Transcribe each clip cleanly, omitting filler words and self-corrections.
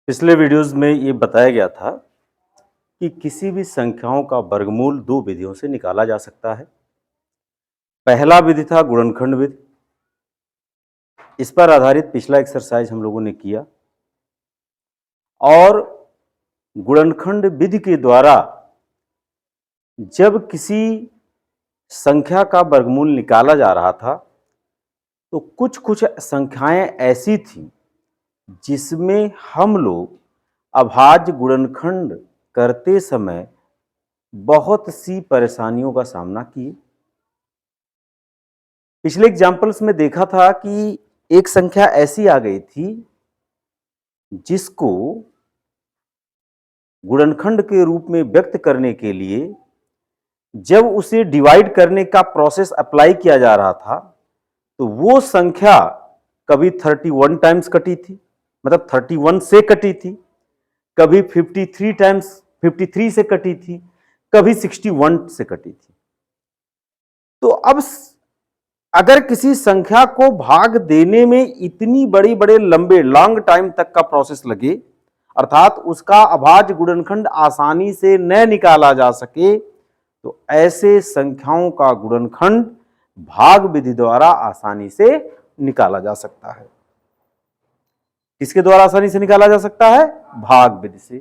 पिछले वीडियोस में ये बताया गया था कि किसी भी संख्याओं का वर्गमूल दो विधियों से निकाला जा सकता है। पहला विधि था गुणनखंड विधि। इस पर आधारित पिछला एक्सरसाइज हम लोगों ने किया और गुणनखंड विधि के द्वारा जब किसी संख्या का वर्गमूल निकाला जा रहा था तो कुछ कुछ संख्याएं ऐसी थी जिसमें हम लोग अभाज्य गुणनखंड करते समय बहुत सी परेशानियों का सामना किए। पिछले एग्जाम्पल्स में देखा था कि एक संख्या ऐसी आ गई थी जिसको गुणनखंड के रूप में व्यक्त करने के लिए जब उसे डिवाइड करने का प्रोसेस अप्लाई किया जा रहा था तो वो संख्या कभी 31 टाइम्स कटी थी, मतलब 31 से कटी थी, कभी 53 से कटी थी, कभी 61 से कटी थी। तो अब अगर किसी संख्या को भाग देने में इतनी बड़े लॉन्ग टाइम तक का प्रोसेस लगे, अर्थात उसका अभाज्य गुणनखंड आसानी से न निकाला जा सके, तो ऐसे संख्याओं का गुणनखंड भाग विधि द्वारा आसानी से निकाला जा सकता है। किसके द्वारा आसानी से निकाला जा सकता है? भाग विधि से।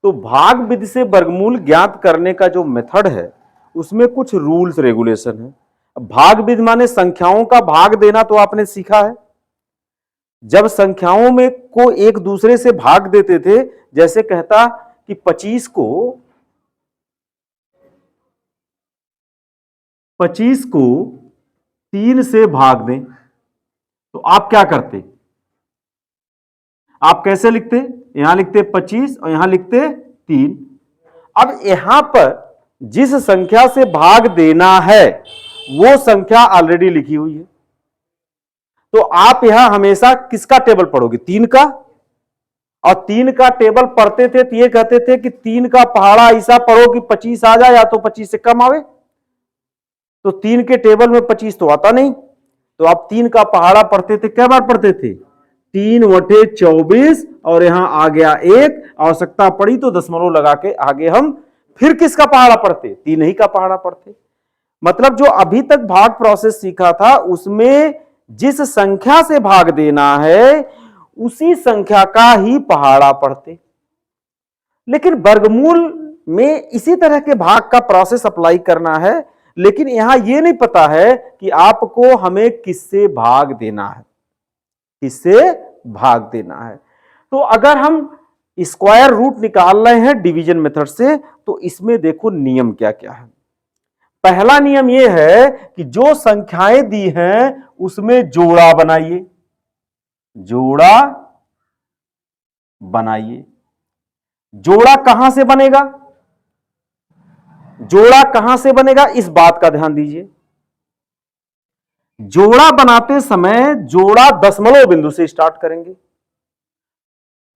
तो भाग विधि से वर्गमूल ज्ञात करने का जो मेथड है उसमें कुछ रूल्स रेगुलेशन है। भाग विधि माने संख्याओं का भाग देना तो आपने सीखा है। जब संख्याओं में को एक दूसरे से भाग देते थे, जैसे कहता कि 25 को 3 से भाग दें, तो आप क्या करते? आप कैसे लिखते? यहां लिखते 25 और यहां लिखते 3। अब यहां पर जिस संख्या से भाग देना है वो संख्या ऑलरेडी लिखी हुई है, तो आप यहां हमेशा किसका टेबल पढ़ोगे? 3 का। और 3 का टेबल पढ़ते थे तो ये कहते थे कि 3 का पहाड़ा ऐसा पढ़ो कि 25 आ जाए या तो 25 से कम आवे। तो 3 के टेबल में 25 तो आता नहीं, तो आप 3 का पहाड़ा पढ़ते थे। क्या बार पढ़ते थे? 3/24 और यहां आ गया 1। आवश्यकता पड़ी तो दशमलव लगा के आगे हम फिर किसका पहाड़ा पढ़ते? 3 ही का पहाड़ा पढ़ते। मतलब जो अभी तक भाग प्रोसेस सीखा था उसमें जिस संख्या से भाग देना है उसी संख्या का ही पहाड़ा पढ़ते। लेकिन वर्गमूल में इसी तरह के भाग का प्रोसेस अप्लाई करना है, लेकिन यहां यह नहीं पता है कि आपको हमें किससे भाग देना है, किससे भाग देना है। तो अगर हम स्क्वायर रूट निकाल रहे हैं डिवीजन मेथड से, तो इसमें देखो नियम क्या क्या है। पहला नियम यह है कि जो संख्याएं दी हैं उसमें जोड़ा बनाइए, जोड़ा बनाइए। जोड़ा कहां से बनेगा? जोड़ा कहां से बनेगा इस बात का ध्यान दीजिए। जोड़ा बनाते समय जोड़ा दशमलव बिंदु से स्टार्ट करेंगे।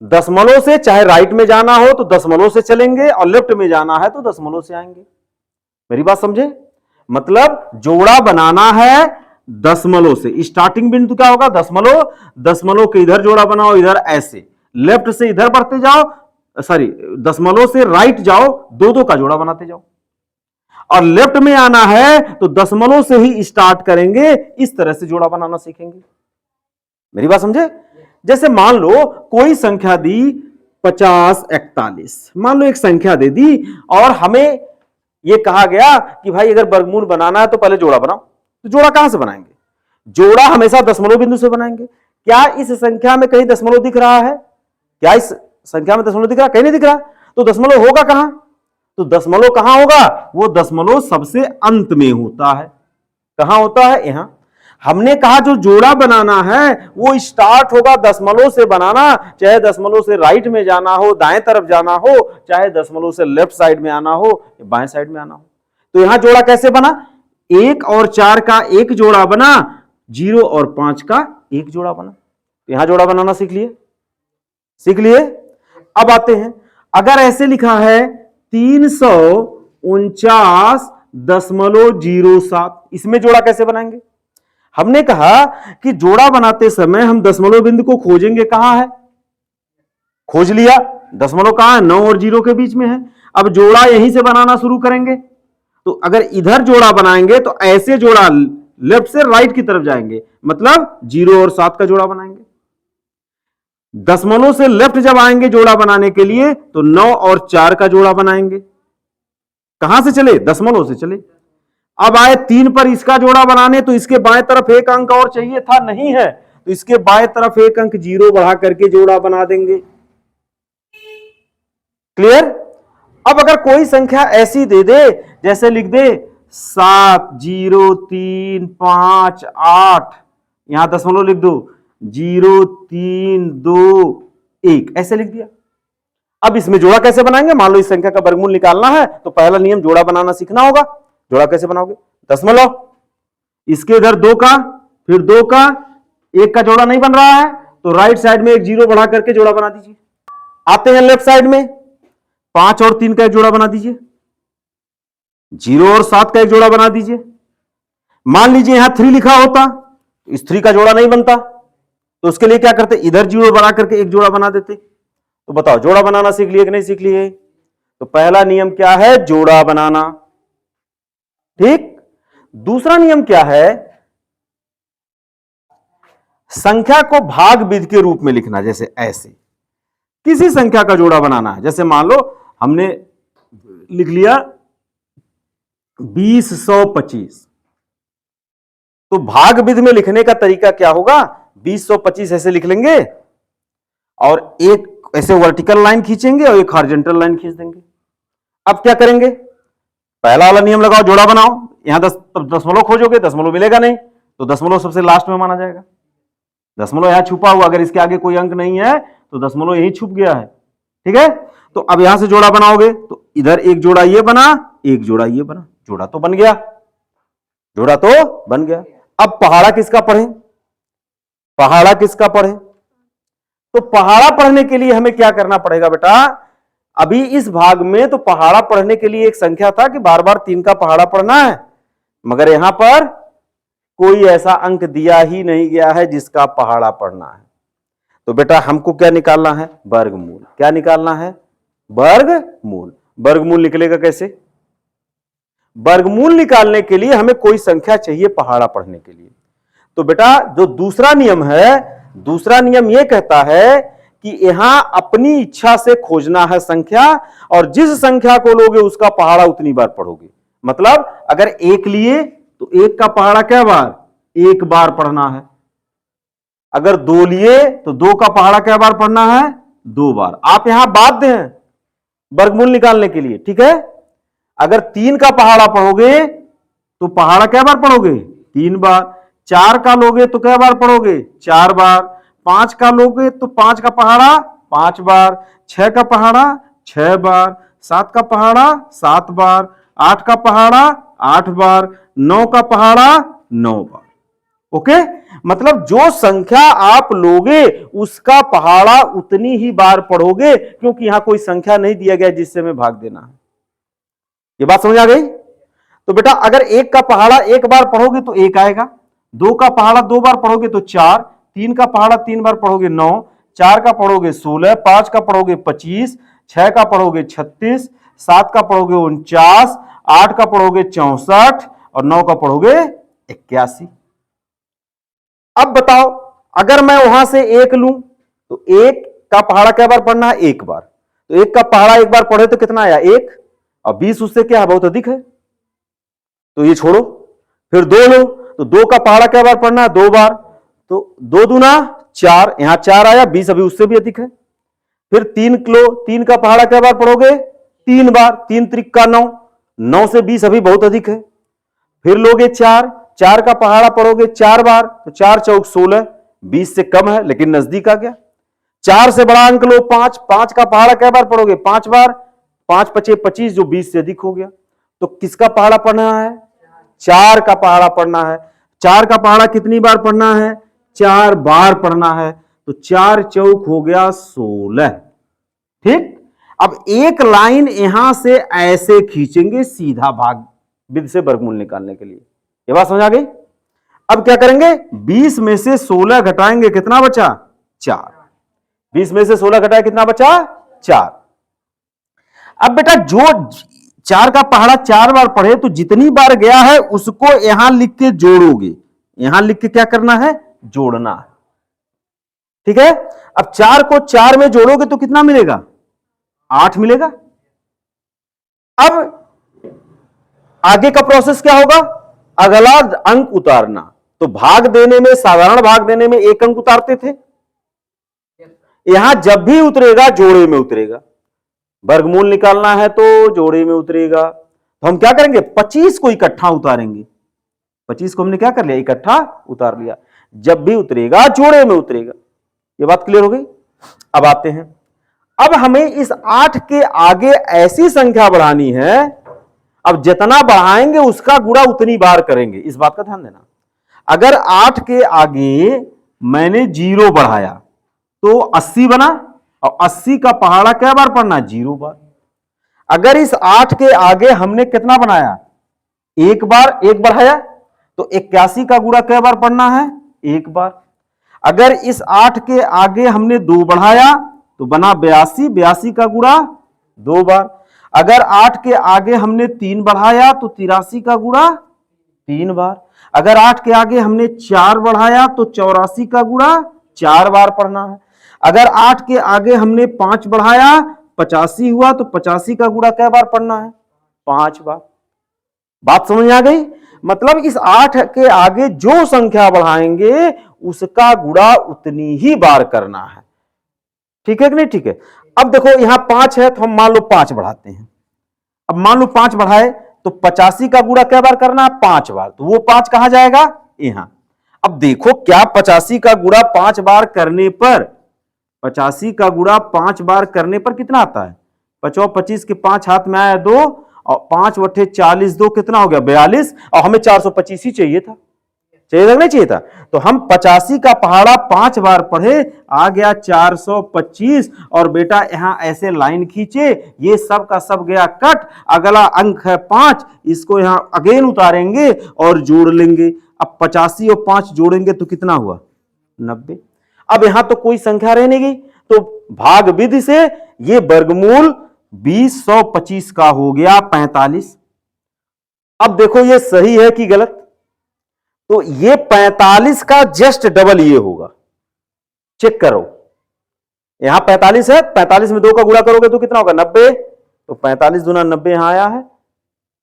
दशमलव से चाहे राइट में जाना हो तो दशमलव से चलेंगे और लेफ्ट में जाना है तो दशमलव से आएंगे। मेरी बात समझे? मतलब जोड़ा बनाना है दशमलव से। स्टार्टिंग बिंदु क्या होगा? दशमलव। दशमलव के इधर जोड़ा बनाओ, इधर ऐसे। लेफ्ट से इधर बढ़ते जाओ, सॉरी दशमलव से राइट जाओ, दो दो का जोड़ा बनाते जाओ। और लेफ्ट में आना है तो दशमलव से ही स्टार्ट करेंगे। इस तरह से जोड़ा बनाना सीखेंगे। मेरी बात समझे? जैसे मान लो कोई संख्या दी 5041, मान लो एक संख्या दे दी और हमें यह कहा गया कि भाई अगर वर्गमूल बनाना है तो पहले जोड़ा बनाओ। तो जोड़ा कहां से बनाएंगे? जोड़ा हमेशा दशमलव बिंदु से बनाएंगे। क्या इस संख्या में कहीं दशमलव दिख रहा है? क्या इस संख्या में दशमलव दिख रहा? कहीं नहीं दिख रहा। तो दशमलव होगा कहां? तो दशमलव कहां होगा? वो दशमलव सबसे अंत में होता है। कहां होता है? यहां। हमने कहा जो जोड़ा बनाना है वो स्टार्ट होगा दशमलव से बनाना, चाहे दशमलव से राइट में जाना हो, दाएं तरफ जाना हो, चाहे दशमलव से लेफ्ट साइड में आना हो, बाएं साइड में आना हो। तो यहां जोड़ा कैसे बना? 1 और 4 का एक जोड़ा बना, 0 और 5 का एक जोड़ा बना। तो यहां जोड़ा बनाना सीख लिए? सीख लिए। अब आते हैं, अगर ऐसे लिखा है 349.07, इसमें जोड़ा कैसे बनाएंगे? हमने कहा कि जोड़ा बनाते समय हम दशमलव बिंदु को खोजेंगे कहां है? खोज लिया, दशमलव कहां है, 9 और 0 के बीच में है। अब जोड़ा यहीं से बनाना शुरू करेंगे। तो अगर इधर जोड़ा बनाएंगे तो ऐसे जोड़ा लेफ्ट से राइट की तरफ जाएंगे, मतलब 0 और 7 का जोड़ा बनाएंगे। दशमलव से लेफ्ट जब आएंगे जोड़ा बनाने के लिए तो 9 और 4 का जोड़ा बनाएंगे। कहां से चले, दशमलव से चले। अब आए 3 पर इसका जोड़ा बनाने, तो इसके बाएं तरफ एक अंक और चाहिए था, नहीं है, तो इसके बाएं तरफ एक अंक 0 बढ़ा करके जोड़ा बना देंगे। क्लियर। अब अगर कोई संख्या ऐसी दे दे, जैसे लिख दे 7 0 3 5 8, यहां दशमलव लिख दो 0 3 2 1, ऐसे लिख दिया। अब इसमें जोड़ा कैसे बनाएंगे, मान लो इस संख्या का वर्गमूल निकालना है तो पहला नियम जोड़ा बनाना सीखना होगा। जोड़ा कैसे बनाओगे, दशमलव, इसके इधर 2 का, फिर 2 का, 1 का जोड़ा नहीं बन रहा है तो राइट साइड में एक 0 बढ़ा करके जोड़ा बना दीजिए। आते हैं लेफ्ट साइड में, 5 और 3 का एक जोड़ा बना दीजिए, 0 और 7 का एक जोड़ा बना दीजिए। मान लीजिए यहां 3 लिखा होता, इस 3 का जोड़ा नहीं बनता, तो उसके लिए क्या करते, इधर 0 बना करके एक जोड़ा बना देते। तो बताओ जोड़ा बनाना सीख लिए कि नहीं सीख लिए। तो पहला नियम क्या है, जोड़ा बनाना। ठीक। दूसरा नियम क्या है, संख्या को भाग विधि के रूप में लिखना। जैसे ऐसे किसी संख्या का जोड़ा बनाना है, जैसे मान लो हमने लिख लिया 20 100 25, तो भाग विधि में लिखने का तरीका क्या होगा, 20 100 25 ऐसे लिख लेंगे और एक ऐसे वर्टिकल लाइन खींचेंगे और एक हॉरिजॉन्टल लाइन खींच देंगे। अब क्या करेंगे, पहला वाला नियम लगाओ, जोड़ा बनाओ। यहां दशमलव खोजोगे, दशमलव मिलेगा नहीं, तो दशमलव सबसे लास्ट में माना जाएगा। दशमलव यहां छुपा हुआ, अगर इसके आगे कोई अंक नहीं है तो दशमलव यही छुप गया है। ठीक है। तो अब यहां से जोड़ा बनाओगे तो इधर एक जोड़ा ये बना, एक जोड़ा ये बना, जोड़ा तो बन गया, जोड़ा तो बन गया। अब पहाड़ा किसका पढ़े, पहाड़ा किसका पढ़े, तो पहाड़ा पढ़ने के लिए हमें क्या करना पड़ेगा बेटा, अभी इस भाग में तो पहाड़ा पढ़ने के लिए एक संख्या था कि बार बार 3 का पहाड़ा पढ़ना है, मगर यहां पर कोई ऐसा अंक दिया ही नहीं गया है जिसका पहाड़ा पढ़ना है। तो बेटा हमको क्या निकालना है, वर्गमूल। क्या निकालना है, वर्गमूल। वर्गमूल निकलेगा कैसे, वर्गमूल निकालने के लिए हमें कोई संख्या चाहिए पहाड़ा पढ़ने के लिए। तो बेटा जो दूसरा नियम है, दूसरा नियम यह कहता है कि यहां अपनी इच्छा से खोजना है संख्या, और जिस संख्या को लोगे उसका पहाड़ा उतनी बार पढ़ोगे। मतलब अगर 1 लिए तो 1 का पहाड़ा क्या बार, 1 बार पढ़ना है। अगर 2 लिए तो 2 का पहाड़ा क्या बार पढ़ना है, 2 बार। आप यहां बाध्य हैं वर्गमूल निकालने के लिए। ठीक है। अगर 3 का पहाड़ा पढ़ोगे तो पहाड़ा क्या बार पढ़ोगे, 3 बार। 4 का लोगे तो क्या बार पढ़ोगे, 4 बार। 5 का लोगे तो 5 का पहाड़ा 5 बार। 6 का पहाड़ा 6 बार। 7 का पहाड़ा 7 बार। 8 का पहाड़ा 8 बार। 9 का पहाड़ा 9 बार। ओके। मतलब जो संख्या आप लोगे उसका पहाड़ा उतनी ही बार पढ़ोगे, क्योंकि यहां कोई संख्या नहीं दिया गया जिससे हमें भाग देना है। ये बात समझ आ गई। तो बेटा अगर 1 का पहाड़ा 1 बार पढ़ोगे तो 1 आएगा, 2 का पहाड़ा 2 बार पढ़ोगे तो 4, 3 का पहाड़ा 3 बार पढ़ोगे 9, 4 का पढ़ोगे 16, 5 का पढ़ोगे 25, 6 का पढ़ोगे 36, 7 का पढ़ोगे 49, 8 का पढ़ोगे 64 और 9 का पढ़ोगे 81। अब बताओ अगर मैं वहां से 1 लूं तो 1 का पहाड़ा क्या बार पढ़ना है, 1 बार। तो 1 का पहाड़ा 1 बार पढ़े तो कितना आया, 1, और 20 उससे क्या है, बहुत अधिक है, तो ये छोड़ो। फिर 2 लो तो 2 का पहाड़ा क्या बार पढ़ना है, 2 बार। तो 2 दूना 4, यहां 4 आया, 20 अभी उससे भी अधिक है। फिर 3 लो, 3 का पहाड़ा क्या बार पढ़ोगे, 3 बार। 3 त्रिक का 9, 9 से 20 अभी बहुत अधिक है। फिर लोगे 4, 4 का पहाड़ा पढ़ोगे 4 बार, तो 4 चौक 16, 20 से कम है लेकिन नजदीक आ गया। 4 से बड़ा अंक लो 5, 5 का पहाड़ा क्या बार पढ़ोगे, 5 बार। 5 पचे 25 जो 20 से अधिक हो गया। तो किसका पहाड़ा पढ़ना है, 4 का पहाड़ा पढ़ना है। 4 का पहाड़ा कितनी बार पढ़ना है, 4 बार पढ़ना है। तो 4 चौक हो गया 16। ठीक। अब एक लाइन यहां से ऐसे खींचेंगे सीधा भाग विधि से वर्गमूल निकालने के लिए। ये बात समझ आ गई। अब क्या करेंगे, 20 में से 16 घटाएंगे, कितना बचा, 4। 20 में से 16 घटाया कितना बचा? 4। अब बेटा जो 4 का पहाड़ा 4 बार पढ़े तो जितनी बार गया है उसको यहां लिख के जोड़ोगे। यहां लिख के क्या करना है? जोड़ना है। ठीक है। अब 4 को 4 में जोड़ोगे तो कितना मिलेगा? 8 मिलेगा। अब आगे का प्रोसेस क्या होगा? अगला अंक उतारना। तो भाग देने में, साधारण भाग देने में 1 अंक उतारते थे। यहां जब भी उतरेगा जोड़े में उतरेगा। वर्गमूल निकालना है तो जोड़े में उतरेगा। तो हम क्या करेंगे? 25 को इकट्ठा उतारेंगे। 25 को हमने क्या कर लिया? इकट्ठा उतार लिया। जब भी उतरेगा जोड़े में उतरेगा। ये बात क्लियर हो गई। अब आते हैं, अब हमें इस 8 के आगे ऐसी संख्या बढ़ानी है। अब जितना बढ़ाएंगे उसका गुणा उतनी बार करेंगे। इस बात का ध्यान देना। अगर 8 के आगे मैंने 0 बढ़ाया तो 80 बना, और 80 का पहाड़ा क्या बार पढ़ना? 0 बार। अगर इस 8 के आगे हमने कितना बनाया? 1 बार, 1 बढ़ाया, तो 81 का गुणा क्या बार पढ़ना है? 1 बार। अगर इस 8 के आगे हमने 2 बढ़ाया तो बना 82, 82 का गुणा 2 बार। अगर 8 के आगे हमने 3 बढ़ाया तो 83 का गुणा 3 बार। अगर 8 के आगे हमने 4 बढ़ाया तो 84 का गुणा 4 बार पढ़ना है। अगर 8 के आगे हमने 5 बढ़ाया 85 हुआ तो 85 का गुणा क्या बार पढ़ना है? 5 बार। बात समझ में आ गई? मतलब इस 8 के आगे जो संख्या बढ़ाएंगे उसका गुणा उतनी ही बार करना है। ठीक है कि नहीं? ठीक है। अब देखो यहां 5 है तो हम मान लो 5 बढ़ाते हैं। अब मान लो 5 बढ़ाए तो 85 का गुणा क्या बार करना है? 5 बार। तो वो 5 कहां जाएगा? यहां। अब देखो क्या 85 का गुणा 5 बार करने पर, 85 का गुणा 5 बार करने पर कितना आता है? 5 और 25 के 5 हाथ में आया 2, और 5 बटे 40, 2 कितना हो गया? 42। और हमें 425 ही चाहिए था। चाहिए था नहीं चाहिए था? तो हम 85 का पहाड़ा 5 बार पढ़े, आ गया 425। और बेटा यहां ऐसे लाइन खींचे, ये सब का सब गया कट। अगला अंक है 5, इसको यहां अगेन उतारेंगे और जोड़ लेंगे। अब 85 और 5 जोड़ेंगे तो कितना हुआ? 90। अब यहां तो कोई संख्या रहेगी, तो भाग विधि से ये वर्गमूल 20/125 का हो गया 45। अब देखो ये सही है कि गलत? तो ये 45 का जस्ट डबल ये होगा। चेक करो, यहां 45 है, 45 में 2 का गुणा करोगे तो कितना होगा? 90। तो 45 दूना 90 यहां आया है।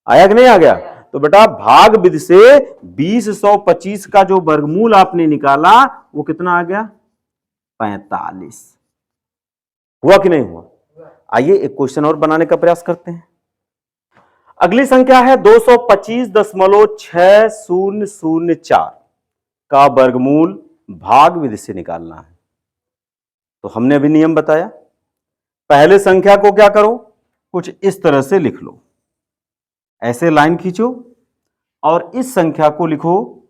आया कि नहीं आ गया? तो बेटा भाग विधि से 20/125 का जो वर्गमूल आपने निकाला वो कितना आ गया? 45। हुआ कि नहीं हुआ? आइए एक क्वेश्चन और बनाने का प्रयास करते हैं। अगली संख्या है 225.6004 का वर्गमूल भाग विधि से निकालना है। तो हमने अभी नियम बताया, पहले संख्या को क्या करो? कुछ इस तरह से लिख लो, ऐसे लाइन खींचो और इस संख्या को लिखो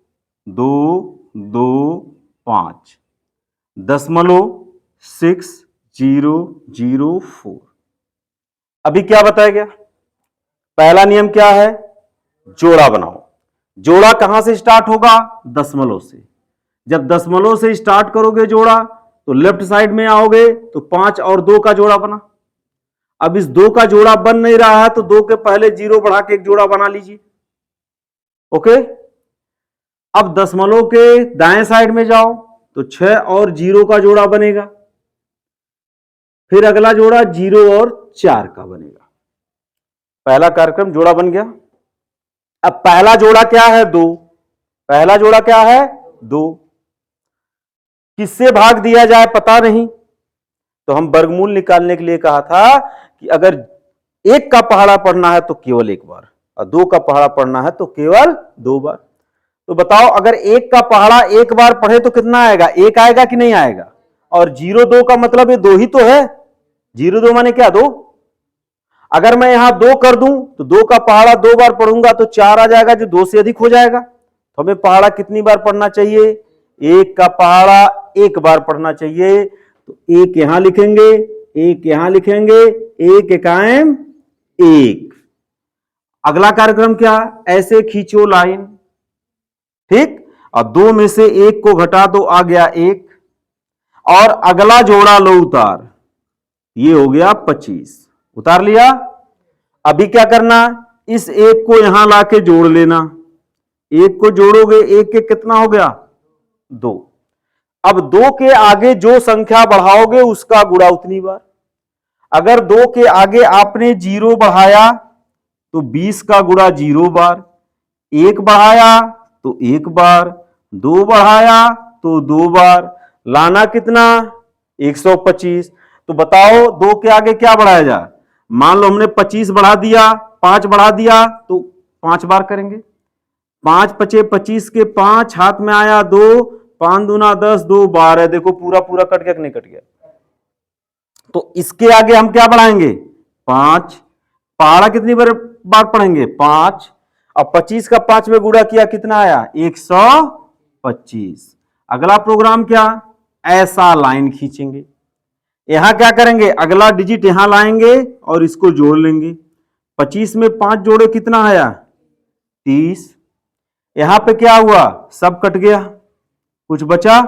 225.6004। अभी क्या बताया गया? पहला नियम क्या है? जोड़ा बनाओ। जोड़ा कहां से स्टार्ट होगा? दशमलव से। जब दशमलव से स्टार्ट करोगे जोड़ा तो लेफ्ट साइड में आओगे तो 5 और 2 का जोड़ा बना। अब इस 2 का जोड़ा बन नहीं रहा है तो 2 के पहले 0 बढ़ा के एक जोड़ा बना लीजिए। ओके। अब दशमलव के दाएं साइड में जाओ तो 6 और 0 का जोड़ा बनेगा। फिर अगला जोड़ा 0 और 4 का बनेगा। पहला कार्यक्रम जोड़ा बन गया। अब पहला जोड़ा क्या है? 2। पहला जोड़ा क्या है? 2। किससे भाग दिया जाए पता नहीं, तो हम वर्गमूल निकालने के लिए कहा था कि अगर 1 का पहाड़ा पढ़ना है तो केवल 1 बार, और 2 का पहाड़ा पढ़ना है तो केवल 2 बार। तो बताओ अगर 1 का पहाड़ा 1 बार पढ़े तो कितना आएगा? 1 आएगा कि नहीं आएगा? और 0 2 का मतलब ये 2 ही तो है। 0 2 माने क्या? 2। अगर मैं यहां 2 कर दूं तो 2 का पहाड़ा 2 बार पढ़ूंगा तो 4 आ जाएगा, जो 2 से अधिक हो जाएगा। तो हमें पहाड़ा कितनी बार पढ़ना चाहिए? 1 का पहाड़ा 1 बार पढ़ना चाहिए। तो 1 यहां लिखेंगे, 1 यहां लिखेंगे, 1 एकाएम 1। अगला कार्यक्रम क्या? ऐसे खींचो लाइन, ठीक, और 2 में से 1 को घटा दो, आ गया 1। और अगला जोड़ा लो उतार, ये हो गया 25, उतार लिया। अभी क्या करना, इस एक को यहां लाके जोड़ लेना, एक को जोड़ोगे एक के कितना हो गया 2। अब 2 के आगे जो संख्या बढ़ाओगे उसका गुणा उतनी बार। अगर 2 के आगे आपने 0 बढ़ाया तो 20 का गुणा 0 बार, 1 बढ़ाया तो 1 बार, 2 बढ़ाया तो 2 बार, लाना कितना 125। तो बताओ 2 के आगे क्या बढ़ाया जाए, मान लो हमने 25 बढ़ा दिया, 5 बढ़ा दिया तो 5 बार करेंगे। 5 पचे 25 के 5, हाथ में आया 2, 5 दूना 10, 2 12, देखो पूरा पूरा कट गया कि नहीं कट गया। तो इसके आगे हम क्या बढ़ाएंगे 5, पहाड़ा कितनी बार पढ़ेंगे 5, अब 25 का 5 में गुणा किया कितना आया 125। अगला प्रोग्राम क्या, ऐसा लाइन खींचेंगे, यहां क्या करेंगे अगला डिजिट यहां लाएंगे और इसको जोड़ लेंगे। 25 में 5 जोड़े कितना आया 30, यहां पे क्या हुआ सब कट गया, कुछ बचा।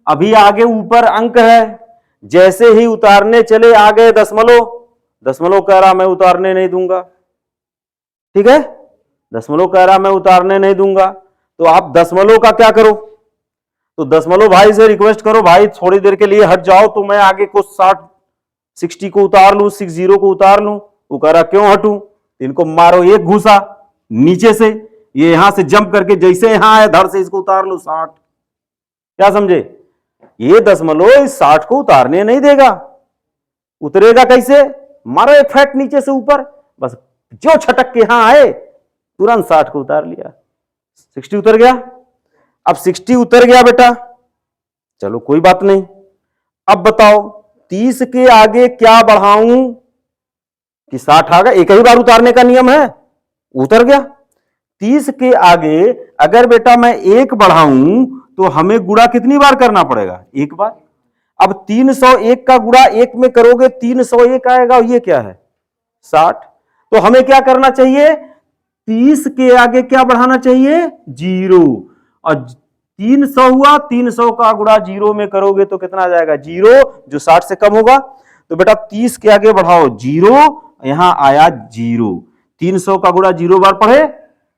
अभी आगे ऊपर अंक है, जैसे ही उतारने चले आ गए दशमलव, दशमलव कह रहा मैं उतारने नहीं दूंगा, ठीक है, दशमलव कह रहा मैं उतारने नहीं दूंगा। तो आप दशमलव का क्या करो, तो दशमलव भाई से रिक्वेस्ट करो भाई थोड़ी देर के लिए हट जाओ तो मैं आगे को 60 को उतार लूं, 60 को उतार लूं। वो कह रहा क्यों हटूं, इनको मारो एक घूसा नीचे से, ये यहां से जंप करके जैसे यहां आया धड़ से इसको उतार लो 60। क्या समझे, ये दशमलव इस 60 को उतारने नहीं देगा, उतरेगा कैसे, मारो एक फैट नीचे से ऊपर, बस जो छटक के यहां आए तुरंत 60 को उतार लिया, 60 उतर गया। अब 60 उतर गया बेटा, चलो कोई बात नहीं। अब बताओ 30 के आगे क्या बढ़ाऊं कि 60 आ गया, एक ही बार उतारने का नियम है, उतर गया। 30 के आगे अगर बेटा मैं 1 बढ़ाऊं तो हमें गुणा कितनी बार करना पड़ेगा, 1 बार। अब 301 का गुणा 1 में करोगे 301 आएगा, और ये क्या है 60। तो हमें क्या करना चाहिए, 30 के आगे क्या बढ़ाना चाहिए 0, और 300 हुआ, 300 का गुणा 0 में करोगे तो कितना आ जाएगा 0, जो 60 से कम होगा। तो बेटा 30 के आगे बढ़ाओ 0, यहां आया 0, 300 का गुणा 0 बार पढ़े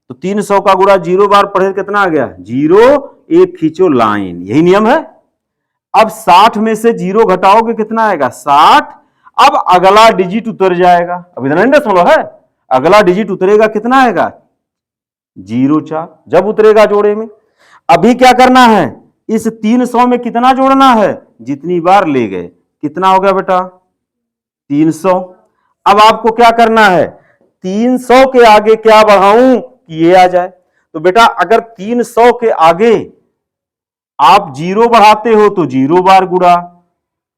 तो 300 का गुणा 0 बार पढ़े कितना आ गया 0, एक खींचो लाइन, यही नियम है। अब 60 में से 0 घटाओगे कितना आएगा 60। अब अगला डिजिट उतर जाएगा, अब इतना नहीं दशमलव है, अगला डिजिट उतरेगा कितना आएगा 04, जब उतरेगा जोड़े में। अभी क्या करना है, इस 300 में कितना जोड़ना है, जितनी बार ले गए, कितना हो गया बेटा 300। अब आपको क्या करना है, 300 के आगे क्या बढ़ाऊं कि ये आ जाए। तो बेटा अगर 300 के आगे आप 0 बढ़ाते हो तो 0 बार गुणा,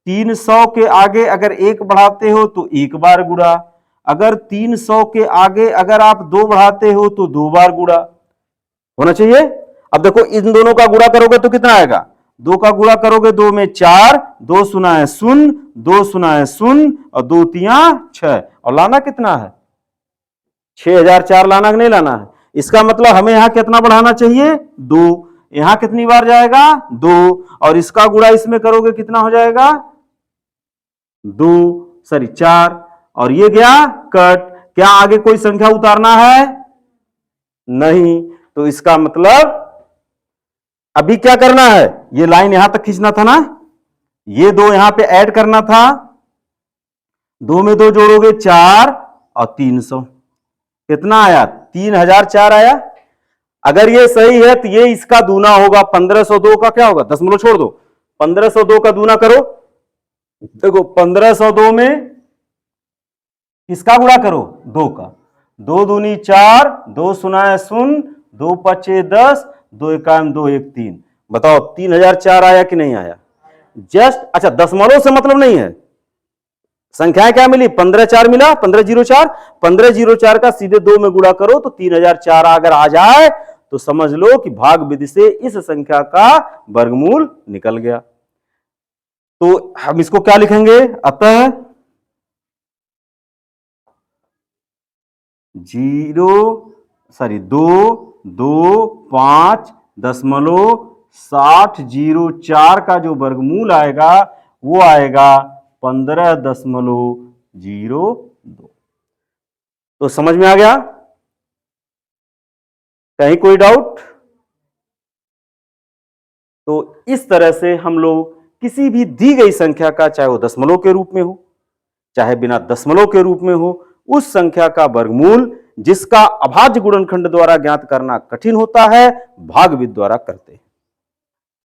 300 के आगे अगर 1 बढ़ाते हो तो 1 बार गुणा, अगर 300 के आगे अगर आप 2 बढ़ाते हो तो 2 बार गुणा होना चाहिए। अब देखो इन दोनों का गुणा करोगे तो कितना आएगा, 2 का गुणा करोगे 2 में 4, 2 सुना है 0, 2 सुना है 0, और 2 तिया 6, और लाना कितना है 6004 लाना कि नहीं लाना है। इसका मतलब हमें यहां कितना बढ़ाना चाहिए 2, यहां कितनी बार जाएगा 2, और इसका गुणा इसमें करोगे कितना हो जाएगा 4, और ये गया कट। क्या आगे कोई संख्या उतारना है, नहीं। तो इसका मतलब अभी क्या करना है, ये लाइन यहां तक खींचना था ना, ये 2 यहां पे ऐड करना था, 2 में 2 जोड़ोगे 4, और 300 कितना आया 3004 आया। अगर ये सही है तो ये इसका दूना होगा, 1502 का क्या होगा, दशमलव छोड़ दो, 1502 का दूना करो, देखो 1502 में किसका गुणा करो 2 का, 2 दूनी 4, 2 सुना है 0, 2 पचे 10, 2 एकाम 2 1 3, बताओ 3004 आया कि नहीं आया। जस्ट अच्छा दशमलव से मतलब नहीं है, संख्याएं क्या मिली 154 मिला, 1504, 1504 का सीधे 2 में गुणा करो तो 3004 अगर आ जाए तो समझ लो कि भाग विधि से इस संख्या का वर्गमूल निकल गया। तो हम इसको क्या लिखेंगे, अतः 2 2 5 दशमलव 6004 का जो वर्गमूल आएगा वो आएगा 15.02। तो समझ में आ गया? कहीं कोई डाउट? तो इस तरह से हम लोग किसी भी दी गई संख्या का, चाहे वो दशमलव के रूप में हो चाहे बिना दशमलव के रूप में हो, उस संख्या का वर्गमूल जिसका अभाज्य गुणनखंड द्वारा ज्ञात करना कठिन होता है, भागविद द्वारा करते हैं।